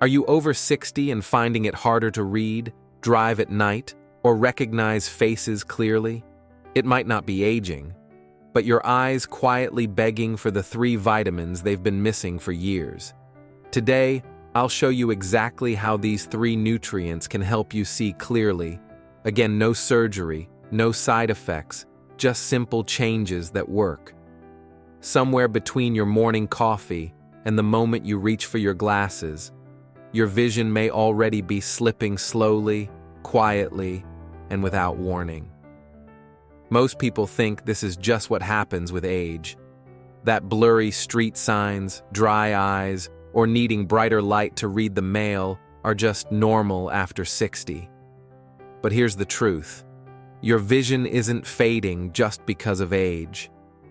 Are you over 60 and finding it harder to read, drive at night, or recognize faces clearly? It might not be aging, but your eyes quietly begging for the 3 vitamins they've been missing for years. Today, I'll show you exactly how these 3 nutrients can help you see clearly. Again, no surgery, no side effects, just simple changes that work. Somewhere between your morning coffee and the moment you reach for your glasses, your vision may already be slipping slowly, quietly, and without warning. Most people think this is just what happens with age. That blurry street signs, dry eyes, or needing brighter light to read the mail are just normal after 60. But here's the truth. Your vision isn't fading just because of age.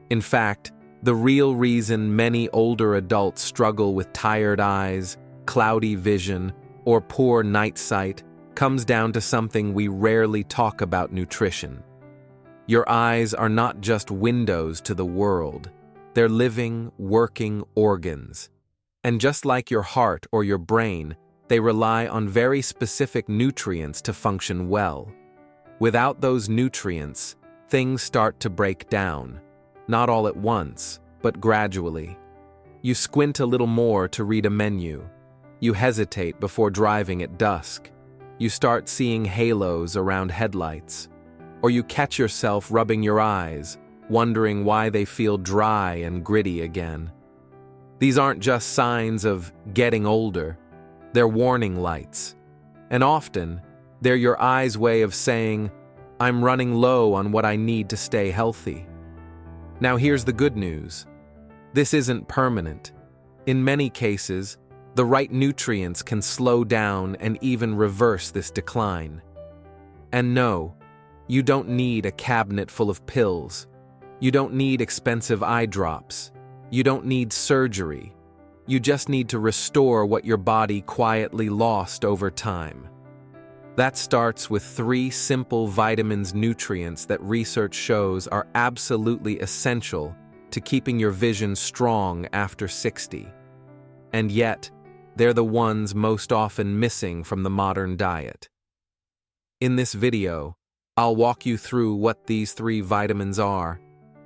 In fact, the real reason many older adults struggle with tired eyes, cloudy vision, or poor night sight comes down to something we rarely talk about: nutrition. Your eyes are not just windows to the world. They're living, working organs. And just like your heart or your brain, they rely on very specific nutrients to function well. Without those nutrients, things start to break down. Not all at once, but gradually. You squint a little more to read a menu. You hesitate before driving at dusk. You start seeing halos around headlights. Or you catch yourself rubbing your eyes, wondering why they feel dry and gritty again. These aren't just signs of getting older. They're warning lights. And often, they're your eyes' way of saying, "I'm running low on what I need to stay healthy." Now here's the good news. This isn't permanent. In many cases, the right nutrients can slow down and even reverse this decline. And no, you don't need a cabinet full of pills. You don't need expensive eye drops. You don't need surgery. You just need to restore what your body quietly lost over time. That starts with 3 simple vitamins nutrients that research shows are absolutely essential to keeping your vision strong after 60. And yet, they're the ones most often missing from the modern diet. In this video, I'll walk you through what these 3 vitamins are,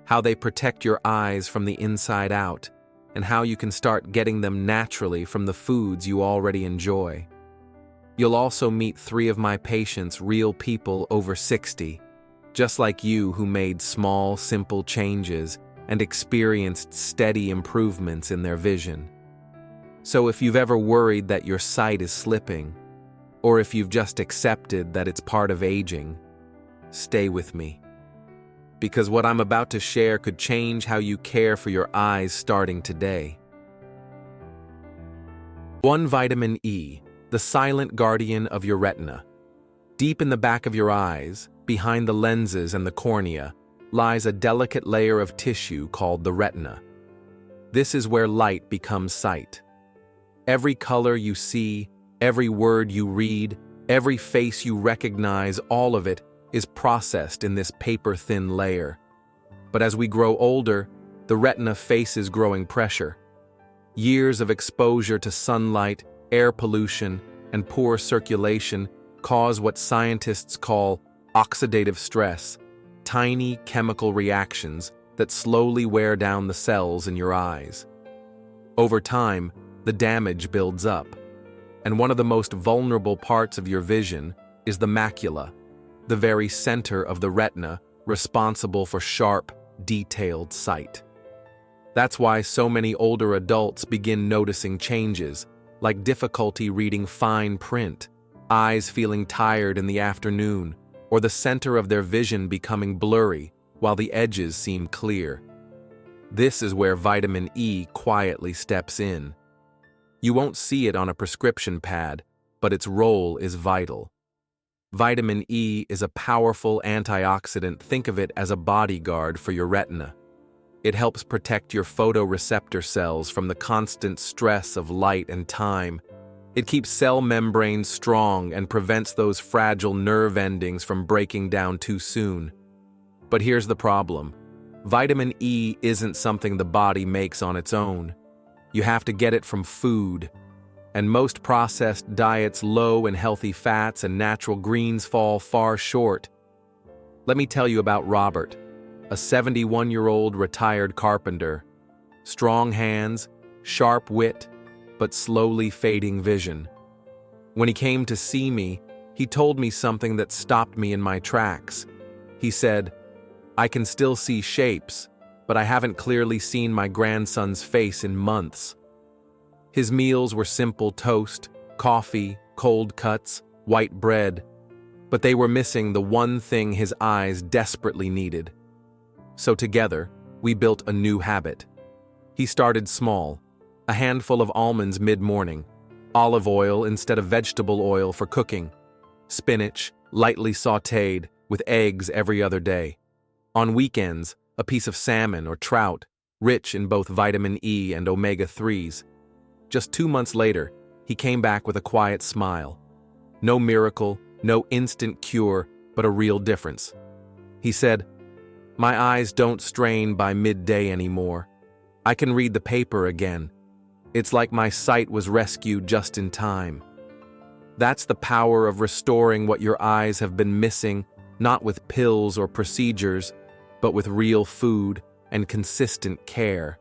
how they protect your eyes from the inside out, and how you can start getting them naturally from the foods you already enjoy. You'll also meet 3 of my patients, real people over 60, just like you, who made small, simple changes and experienced steady improvements in their vision. So if you've ever worried that your sight is slipping, or if you've just accepted that it's part of aging, stay with me. Because what I'm about to share could change how you care for your eyes starting today. 1. Vitamin E, the silent guardian of your retina. Deep in the back of your eyes, behind the lenses and the cornea, lies a delicate layer of tissue called the retina. This is where light becomes sight. Every color you see, every word you read, every face you recognize, all of it is processed in this paper-thin layer. But as we grow older, the retina faces growing pressure. Years of exposure to sunlight, air pollution, and poor circulation cause what scientists call oxidative stress, tiny chemical reactions that slowly wear down the cells in your eyes. Over time, the damage builds up, and one of the most vulnerable parts of your vision is the macula, the very center of the retina responsible for sharp, detailed sight. That's why so many older adults begin noticing changes, like difficulty reading fine print, eyes feeling tired in the afternoon, or the center of their vision becoming blurry while the edges seem clear. This is where vitamin E quietly steps in. You won't see it on a prescription pad, but its role is vital. Vitamin E is a powerful antioxidant. Think of it as a bodyguard for your retina. It helps protect your photoreceptor cells from the constant stress of light and time. It keeps cell membranes strong and prevents those fragile nerve endings from breaking down too soon. But here's the problem. Vitamin E isn't something the body makes on its own. You have to get it from food. and most processed diets low in healthy fats and natural greens fall far short. Let me tell you about Robert, a 71-year-old retired carpenter. Strong hands, sharp wit, but slowly fading vision. When he came to see me, he told me something that stopped me in my tracks. He said, "I can still see shapes, but I haven't clearly seen my grandson's face in months." His meals were simple toast, coffee, cold cuts, white bread, but they were missing the one thing his eyes desperately needed. So together, we built a new habit. He started small, a handful of almonds mid-morning, olive oil instead of vegetable oil for cooking, spinach, lightly sautéed, with eggs every other day. On weekends, a piece of salmon or trout, rich in both vitamin E and omega-3s. Just 2 months later, he came back with a quiet smile. No miracle, no instant cure, but a real difference. He said, "My eyes don't strain by midday anymore. I can read the paper again. It's like my sight was rescued just in time." That's the power of restoring what your eyes have been missing, not with pills or procedures, but with real food and consistent care.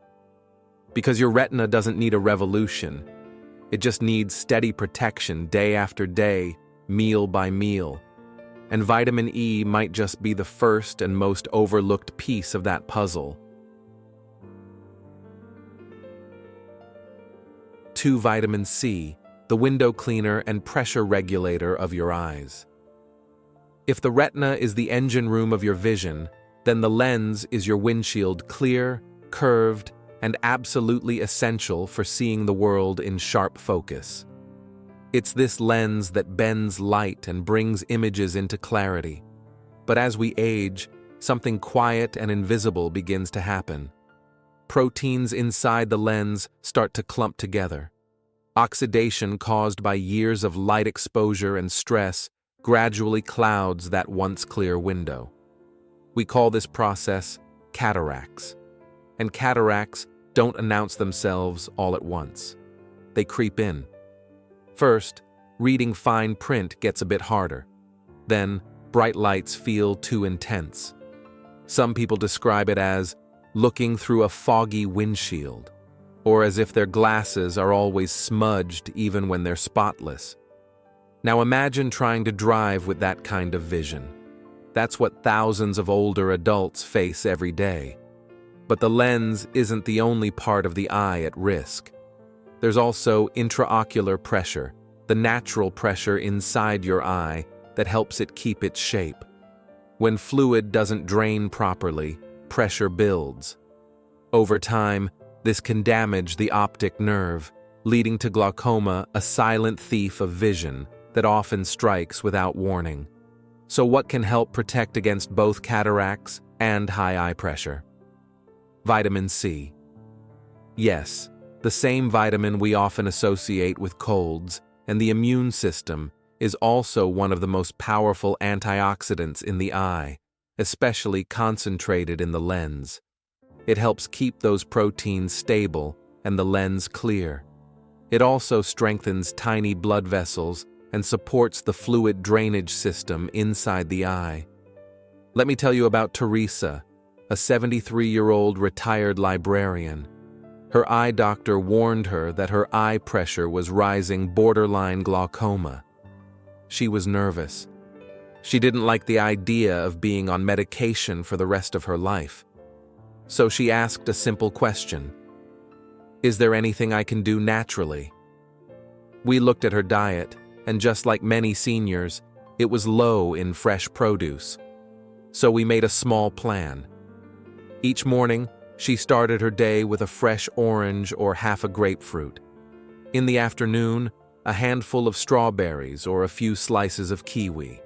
Because your retina doesn't need a revolution. It just needs steady protection day after day, meal by meal. And vitamin E might just be the first and most overlooked piece of that puzzle. 2. Vitamin C, the window cleaner and pressure regulator of your eyes. If the retina is the engine room of your vision, then the lens is your windshield, clear, curved, and absolutely essential for seeing the world in sharp focus. It's this lens that bends light and brings images into clarity. But as we age, something quiet and invisible begins to happen. Proteins inside the lens start to clump together. Oxidation caused by years of light exposure and stress gradually clouds that once clear window. We call this process cataracts. And cataracts don't announce themselves all at once. They creep in. First, reading fine print gets a bit harder. Then, bright lights feel too intense. Some people describe it as looking through a foggy windshield, or as if their glasses are always smudged even when they're spotless. Now imagine trying to drive with that kind of vision. That's what thousands of older adults face every day. But the lens isn't the only part of the eye at risk. There's also intraocular pressure, the natural pressure inside your eye that helps it keep its shape. When fluid doesn't drain properly, pressure builds. Over time, this can damage the optic nerve, leading to glaucoma, a silent thief of vision that often strikes without warning. So what can help protect against both cataracts and high eye pressure? Vitamin C. Yes, the same vitamin we often associate with colds and the immune system is also one of the most powerful antioxidants in the eye, especially concentrated in the lens. It helps keep those proteins stable and the lens clear. It also strengthens tiny blood vessels and supports the fluid drainage system inside the eye. Let me tell you about Teresa, a 73-year-old retired librarian. Her eye doctor warned her that her eye pressure was rising borderline glaucoma. She was nervous. She didn't like the idea of being on medication for the rest of her life. So she asked a simple question. Is there anything I can do naturally? We looked at her diet, and just like many seniors, it was low in fresh produce. So we made a small plan. Each morning, she started her day with a fresh orange or half a grapefruit. In the afternoon, a handful of strawberries or a few slices of kiwi.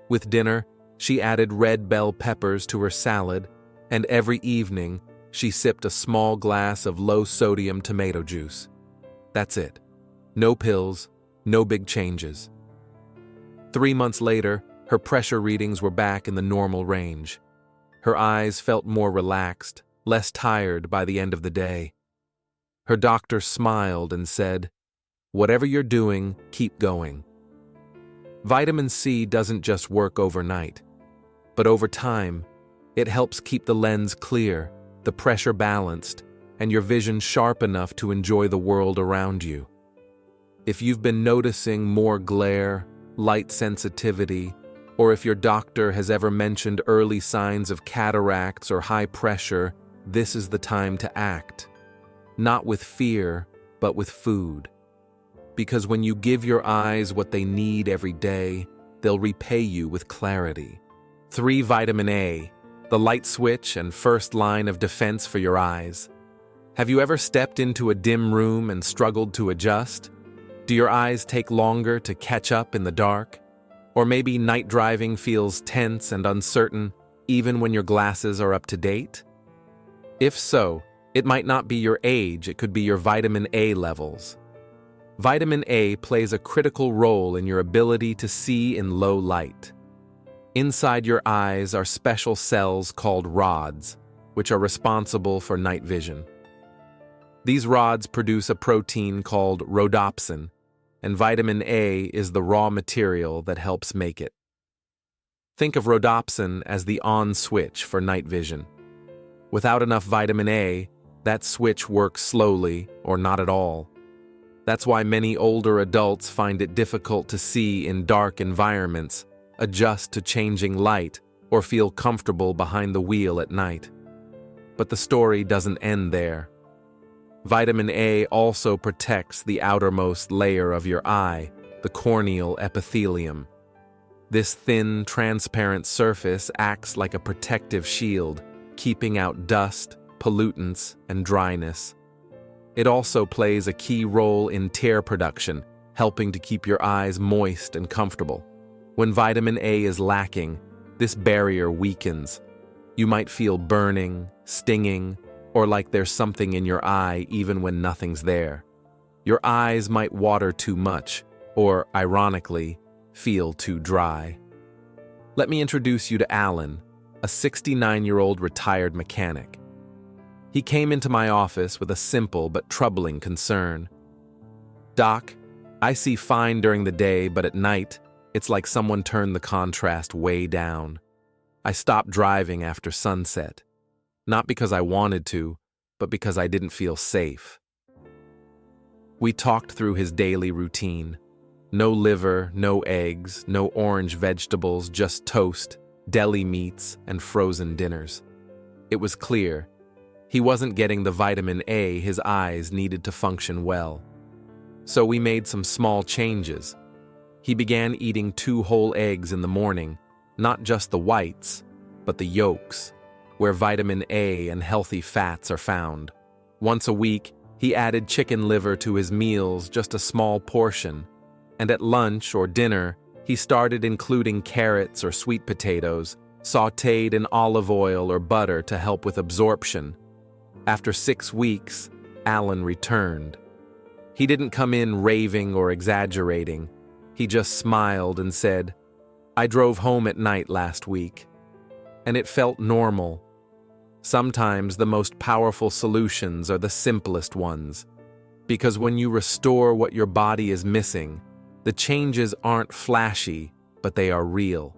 With dinner, she added red bell peppers to her salad, and every evening, she sipped a small glass of low-sodium tomato juice. That's it. No pills, no big changes. 3 months later, her pressure readings were back in the normal range. Her eyes felt more relaxed, less tired by the end of the day. Her doctor smiled and said, Whatever you're doing, keep going. Vitamin C doesn't just work overnight, but over time, it helps keep the lens clear, the pressure balanced, and your vision sharp enough to enjoy the world around you. If you've been noticing more glare, light sensitivity, or if your doctor has ever mentioned early signs of cataracts or high pressure, this is the time to act. Not with fear, but with food. Because when you give your eyes what they need every day, they'll repay you with clarity. 3. Vitamin A, the light switch and first line of defense for your eyes. Have you ever stepped into a dim room and struggled to adjust? Do your eyes take longer to catch up in the dark? Or maybe night driving feels tense and uncertain, even when your glasses are up to date? If so, it might not be your age, it could be your vitamin A levels. Vitamin A plays a critical role in your ability to see in low light. Inside your eyes are special cells called rods, which are responsible for night vision. These rods produce a protein called rhodopsin, and vitamin A is the raw material that helps make it. Think of rhodopsin as the on switch for night vision. Without enough vitamin A, that switch works slowly or not at all. That's why many older adults find it difficult to see in dark environments, adjust to changing light, or feel comfortable behind the wheel at night. But the story doesn't end there. Vitamin A also protects the outermost layer of your eye, the corneal epithelium. This thin, transparent surface acts like a protective shield, keeping out dust, pollutants, and dryness. It also plays a key role in tear production, helping to keep your eyes moist and comfortable. When vitamin A is lacking, this barrier weakens. You might feel burning, stinging, or like there's something in your eye even when nothing's there. Your eyes might water too much, or, ironically, feel too dry. Let me introduce you to Alan, a 69-year-old retired mechanic. He came into my office with a simple but troubling concern. "Doc, I see fine during the day, but at night, it's like someone turned the contrast way down. I stopped driving after sunset. Not because I wanted to, but because I didn't feel safe." We talked through his daily routine. No liver, no eggs, no orange vegetables, just toast, deli meats, and frozen dinners. It was clear. He wasn't getting the vitamin A his eyes needed to function well. So we made some small changes. He began eating 2 whole eggs in the morning, not just the whites, but the yolks, where vitamin A and healthy fats are found. Once a week, he added chicken liver to his meals, just a small portion, and at lunch or dinner, he started including carrots or sweet potatoes, sautéed in olive oil or butter to help with absorption. After 6 weeks, Alan returned. He didn't come in raving or exaggerating. He just smiled and said, "I drove home at night last week, and it felt normal." Sometimes the most powerful solutions are the simplest ones, because when you restore what your body is missing, the changes aren't flashy, but they are real.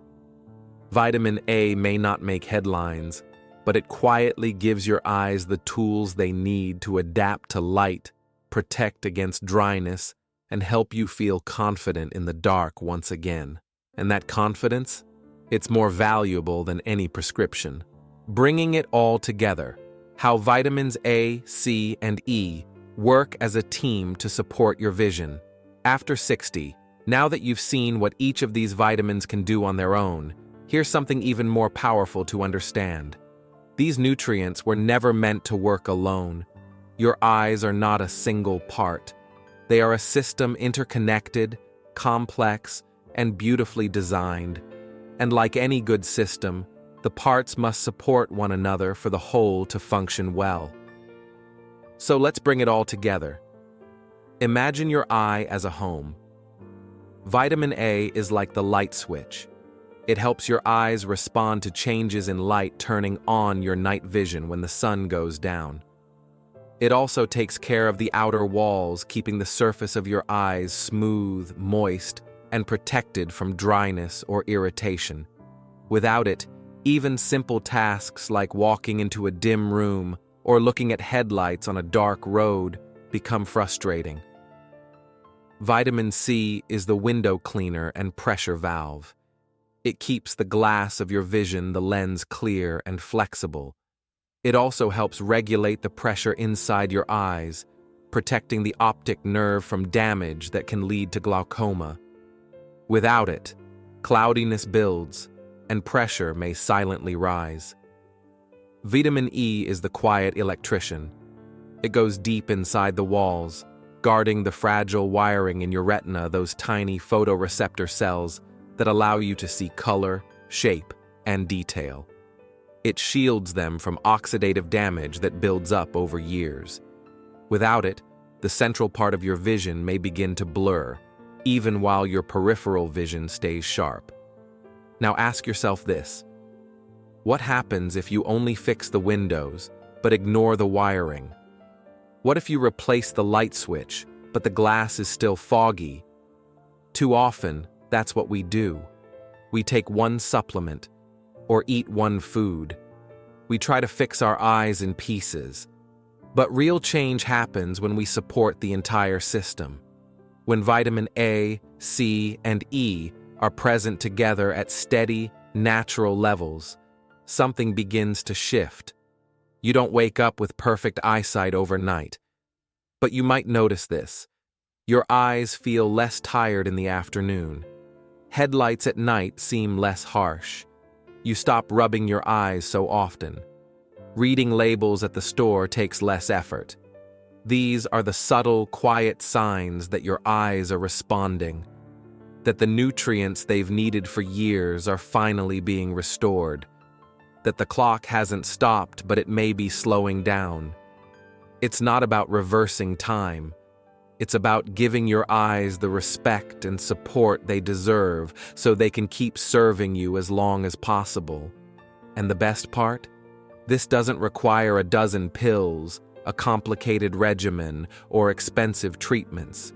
Vitamin A may not make headlines, but it quietly gives your eyes the tools they need to adapt to light, protect against dryness, and help you feel confident in the dark once again. And that confidence? It's more valuable than any prescription. Bringing it all together, how vitamins A, C, and E work as a team to support your vision. After 60, now that you've seen what each of these vitamins can do on their own, here's something even more powerful to understand. These nutrients were never meant to work alone. Your eyes are not a single part. They are a system interconnected, complex, and beautifully designed. And like any good system, the parts must support one another for the whole to function well. So let's bring it all together. Imagine your eye as a home. Vitamin A is like the light switch. It helps your eyes respond to changes in light, turning on your night vision when the sun goes down. It also takes care of the outer walls, keeping the surface of your eyes smooth, moist, and protected from dryness or irritation. Without it, even simple tasks like walking into a dim room or looking at headlights on a dark road become frustrating. Vitamin C is the window cleaner and pressure valve. It keeps the glass of your vision, the lens, clear and flexible. It also helps regulate the pressure inside your eyes, protecting the optic nerve from damage that can lead to glaucoma. Without it, cloudiness builds, and pressure may silently rise. Vitamin E is the quiet electrician. It goes deep inside the walls, guarding the fragile wiring in your retina, those tiny photoreceptor cells that allow you to see color, shape, and detail. It shields them from oxidative damage that builds up over years. Without it, the central part of your vision may begin to blur, even while your peripheral vision stays sharp. Now ask yourself this: what happens if you only fix the windows, but ignore the wiring? What if you replace the light switch, but the glass is still foggy? Too often, that's what we do. We take one supplement, or eat one food. We try to fix our eyes in pieces. But real change happens when we support the entire system. When vitamin A, C, and E are present together at steady, natural levels, something begins to shift. You don't wake up with perfect eyesight overnight. But you might notice this. Your eyes feel less tired in the afternoon. Headlights at night seem less harsh. You stop rubbing your eyes so often. Reading labels at the store takes less effort. These are the subtle, quiet signs that your eyes are responding, that the nutrients they've needed for years are finally being restored, that the clock hasn't stopped, but it may be slowing down. It's not about reversing time. It's about giving your eyes the respect and support they deserve so they can keep serving you as long as possible. And the best part? This doesn't require a dozen pills, a complicated regimen, or expensive treatments.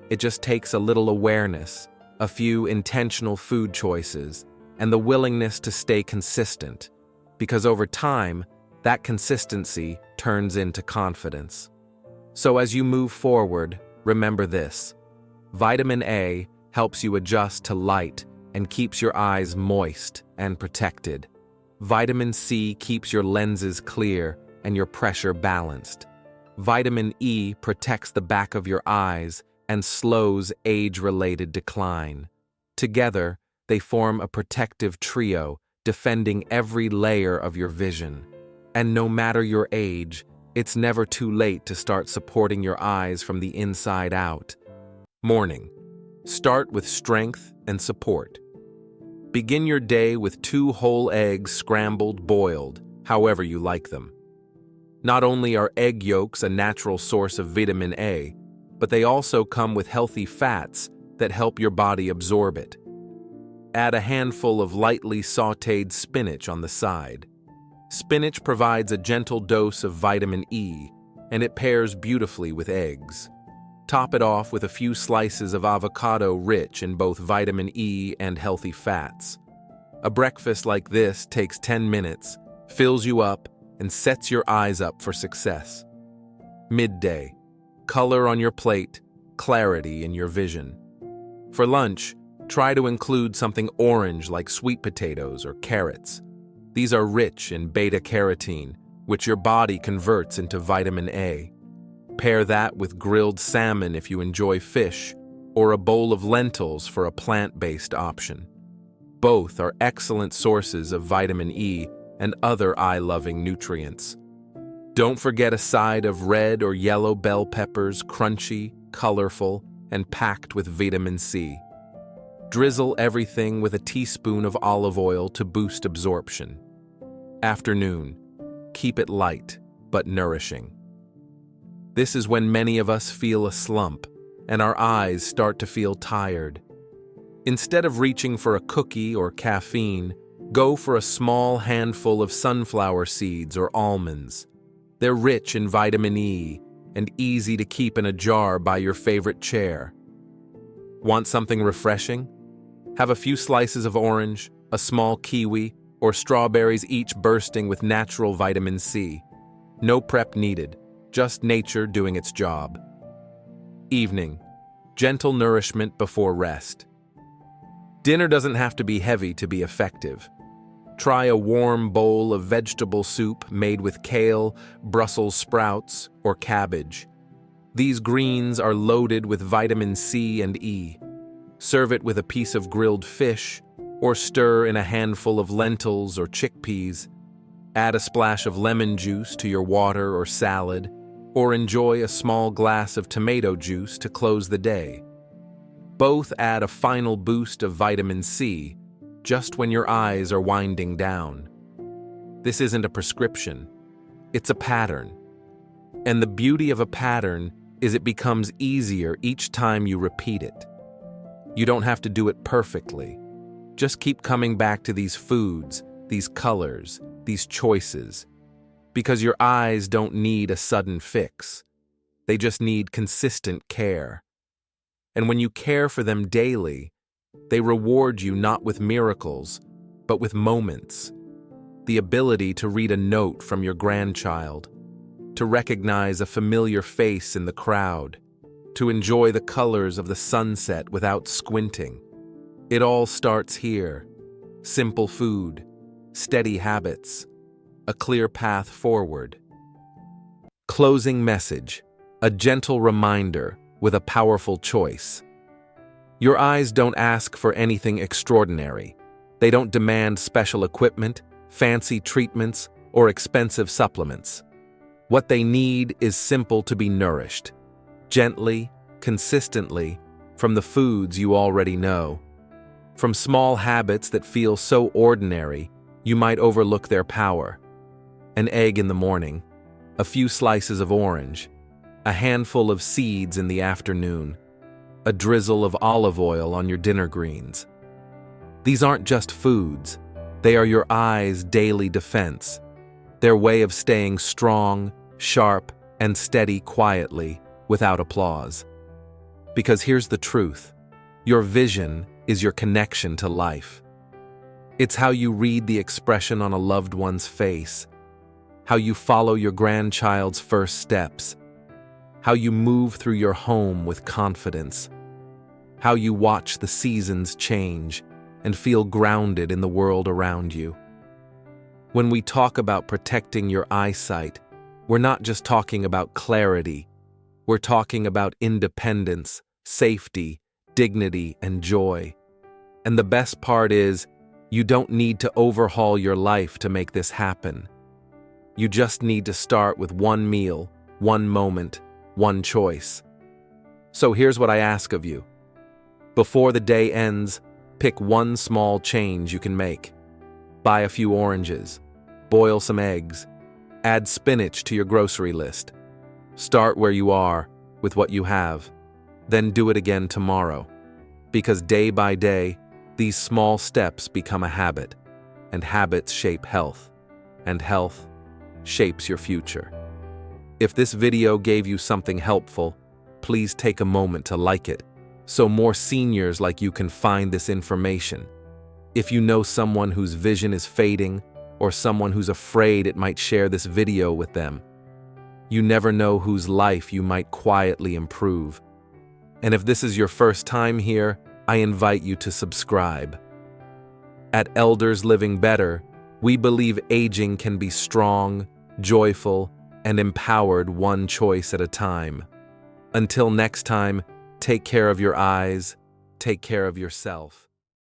It just takes a little awareness, a few intentional food choices, and the willingness to stay consistent, because over time, that consistency turns into confidence. So as you move forward, remember this: vitamin A helps you adjust to light and keeps your eyes moist and protected. Vitamin C keeps your lenses clear and your pressure balanced. Vitamin E protects the back of your eyes and slows age-related decline. Together, they form a protective trio, defending every layer of your vision. And no matter your age, it's never too late to start supporting your eyes from the inside out. Morning. Start with strength and support. Begin your day with 2 whole eggs scrambled, boiled, however you like them. Not only are egg yolks a natural source of vitamin A, but they also come with healthy fats that help your body absorb it. Add a handful of lightly sautéed spinach on the side. Spinach provides a gentle dose of vitamin E, and it pairs beautifully with eggs. Top it off with a few slices of avocado rich in both vitamin E and healthy fats. A breakfast like this takes 10 minutes, fills you up, and sets your eyes up for success. Midday. Color on your plate, clarity in your vision. For lunch, try to include something orange like sweet potatoes or carrots. These are rich in beta-carotene, which your body converts into vitamin A. Pair that with grilled salmon if you enjoy fish, or a bowl of lentils for a plant-based option. Both are excellent sources of vitamin E and other eye-loving nutrients. Don't forget a side of red or yellow bell peppers, crunchy, colorful, and packed with vitamin C. Drizzle everything with a teaspoon of olive oil to boost absorption. Afternoon. Keep it light, but nourishing. This is when many of us feel a slump, and our eyes start to feel tired. Instead of reaching for a cookie or caffeine, go for a small handful of sunflower seeds or almonds. They're rich in vitamin E and easy to keep in a jar by your favorite chair. Want something refreshing? Have a few slices of orange, a small kiwi, or strawberries, each bursting with natural vitamin C. No prep needed, just nature doing its job. Evening. Gentle nourishment before rest. Dinner doesn't have to be heavy to be effective. Try a warm bowl of vegetable soup made with kale, Brussels sprouts, or cabbage. These greens are loaded with vitamin C and E. Serve it with a piece of grilled fish, or stir in a handful of lentils or chickpeas. Add a splash of lemon juice to your water or salad, or enjoy a small glass of tomato juice to close the day. Both add a final boost of vitamin C just when your eyes are winding down. This isn't a prescription, it's a pattern. And the beauty of a pattern is it becomes easier each time you repeat it. You don't have to do it perfectly. Just keep coming back to these foods, these colors, these choices. Because your eyes don't need a sudden fix. They just need consistent care. And when you care for them daily, they reward you not with miracles, but with moments. The ability to read a note from your grandchild, to recognize a familiar face in the crowd, to enjoy the colors of the sunset without squinting. It all starts here. Simple food, steady habits, a clear path forward. Closing message, a gentle reminder with a powerful choice. Your eyes don't ask for anything extraordinary. They don't demand special equipment, fancy treatments, or expensive supplements. What they need is simple to be nourished, gently, consistently, from the foods you already know. From small habits that feel so ordinary, you might overlook their power. An egg in the morning, a few slices of orange, a handful of seeds in the afternoon, a drizzle of olive oil on your dinner greens. These aren't just foods, they are your eyes' daily defense, their way of staying strong, sharp, and steady quietly, without applause. Because here's the truth, your vision is your connection to life. It's how you read the expression on a loved one's face, how you follow your grandchild's first steps, how you move through your home with confidence, how you watch the seasons change and feel grounded in the world around you. When we talk about protecting your eyesight, we're not just talking about clarity, we're talking about independence, safety, dignity, and joy. And the best part is, you don't need to overhaul your life to make this happen. You just need to start with one meal, one moment, one choice. So here's what I ask of you. Before the day ends, pick one small change you can make. Buy a few oranges, boil some eggs, add spinach to your grocery list. Start where you are, with what you have, then do it again tomorrow. Because day by day, these small steps become a habit, and habits shape health, and health shapes your future. If this video gave you something helpful, please take a moment to like it, so more seniors like you can find this information. If you know someone whose vision is fading, or someone who's afraid it might share this video with them, you never know whose life you might quietly improve. And if this is your first time here, I invite you to subscribe. At Elders Living Better, we believe aging can be strong, joyful, and empowered one choice at a time. Until next time, take care of your eyes, take care of yourself.